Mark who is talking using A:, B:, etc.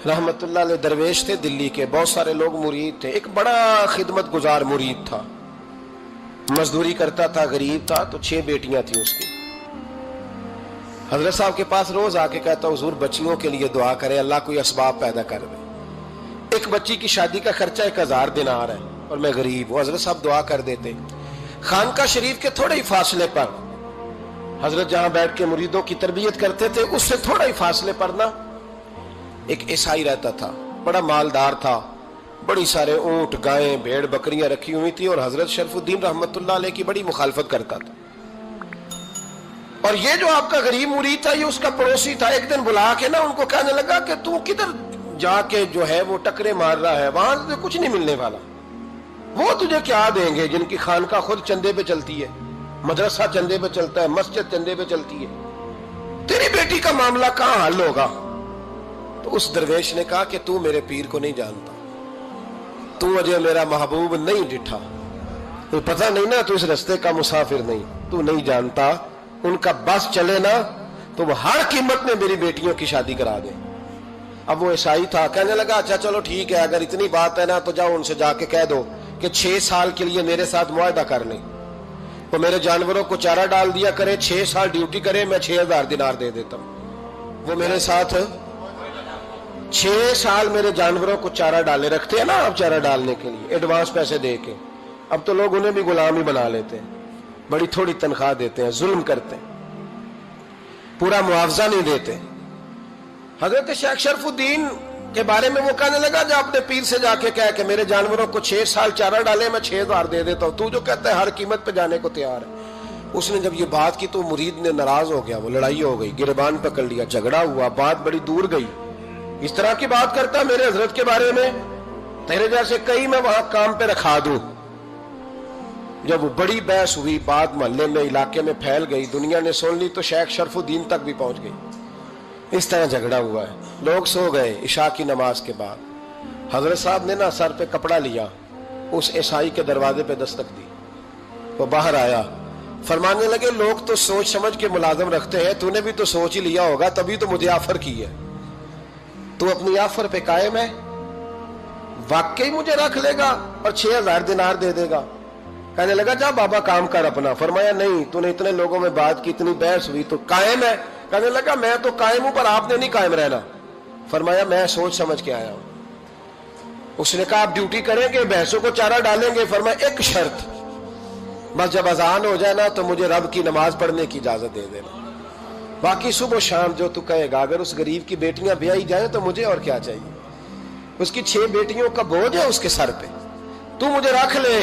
A: रहमतुल्लाह अलैह दरवेश थे दिल्ली के, बहुत सारे लोग मुरीद थे। एक बड़ा खिदमत गुजार मुरीद था, मजदूरी करता था, गरीब था। तो 6 बेटियां थी उसकी। हजरत साहब के पास रोज आके कहता, हुजूर बच्चियों के लिए दुआ करें, अल्लाह कोई असबाब पैदा कर दे। एक बच्ची की शादी का खर्चा 1000 दिनार है और मैं गरीब हूं। हजरत साहब दुआ कर देते। खानका शरीफ के थोड़े ही फासले पर, हजरत जहां बैठ के मुरीदों की तरबियत करते थे, उससे थोड़ा ही फासले पर ना एक ईसाई रहता था, बड़ा मालदार था, बड़ी सारे ऊंट, गायें, भेड़, बकरियां रखी हुई थी और हजरत शरफुद्दीन रहमतुल्लाह अलैह की बड़ी मुखालफत करता था। और ये जो आपका गरीब मुरीद था, ये उसका पड़ोसी था। एक दिन बुला के ना उनको कहने लगा कि तू किधर जाके जो है वो टकरे मार रहा है, वहां से कुछ नहीं मिलने वाला। वो तुझे क्या देंगे जिनकी खानका खुद चंदे पे चलती है, मदरसा चंदे पे चलता है, मस्जिद चंदे पे चलती है। तेरी बेटी का मामला कहां हल होगा? तो उस दरवेश ने कहा कि तू मेरे पीर को नहीं जानता, तू अजय मेरा महबूब नहीं डिठा, तो पता नहीं ना, तू इस रस्ते का मुसाफिर नहीं, तू नहीं जानता। उनका बस चले ना तो वो हर कीमत में मेरी बेटियों की शादी करा दे। अब वो ईसाई था, कहने लगा अच्छा चलो ठीक है, अगर इतनी बात है ना तो जाओ उनसे जाके कह दो कि 6 साल के लिए मेरे साथ मुआहदा कर लें, तो मेरे जानवरों को चारा डाल दिया करे, 6 साल ड्यूटी करे, मैं 6000 दिनार दे देता हूं। वो मेरे साथ 6 साल मेरे जानवरों को चारा डाले, रखते हैं ना आप चारा डालने के लिए, एडवांस पैसे दे के। अब तो लोग उन्हें भी गुलाम ही बना लेते हैं, बड़ी थोड़ी तनख्वाह देते हैं, जुल्म करते हैं, पूरा मुआवजा नहीं देते। हजरत शेख शरफुद्दीन के बारे में वो कहने लगा, जब अपने पीर से जाके कह के मेरे जानवरों को 6 साल चारा डाले, मैं 6000 दे देता हूं, तू जो कहता है हर कीमत पे जाने को तैयार है। उसने जब ये बात की तो मुरीद ने नाराज हो गया, वो लड़ाई हो गई, गिरबान पकड़ लिया, झगड़ा हुआ, बात बड़ी दूर गई। इस तरह की बात करता मेरे हजरत के बारे में, तेरे जैसे कई मैं वहां काम पे रखा दूं। जब वो बड़ी बहस हुई, बात मोहल्ले में, इलाके में फैल गई, दुनिया ने सुन ली, तो शेख शरफुद्दीन तक भी पहुंच गई। इस तरह झगड़ा हुआ है। लोग सो गए इशा की नमाज के बाद। हजरत साहब ने ना सर पे कपड़ा लिया, उस ईसाई के दरवाजे पे दस्तक दी। वो बाहर आया, फरमाने लगे लोग तो सोच समझ के मुलाजम रखते हैं, तूने भी तो सोच ही लिया होगा, तभी तो मुझे ऑफर की है। तू अपनी ऑफर पे कायम है? वाकई मुझे रख लेगा और 6000 दिनार दे देगा? कहने लगा जा बाबा काम कर अपना। फरमाया नहीं, तूने इतने लोगों में बात की, इतनी बहस हुई, तो कायम है? कहने लगा मैं तो कायम हूं, पर आपने नहीं कायम रहना। फरमाया मैं सोच समझ के आया हूं। उसने कहा आप ड्यूटी करेंगे, भैंसों को चारा डालेंगे? फरमाया एक शर्त, बस जब अजान हो जाए ना तो मुझे रब की नमाज पढ़ने की इजाजत दे देना, बाकी सुबह शाम जो तू कहेगा। अगर उस गरीब की बेटियां ब्याही जाए तो मुझे और क्या चाहिए? उसकी 6 बेटियों का बोझ है उसके सर पे, तू मुझे रख ले।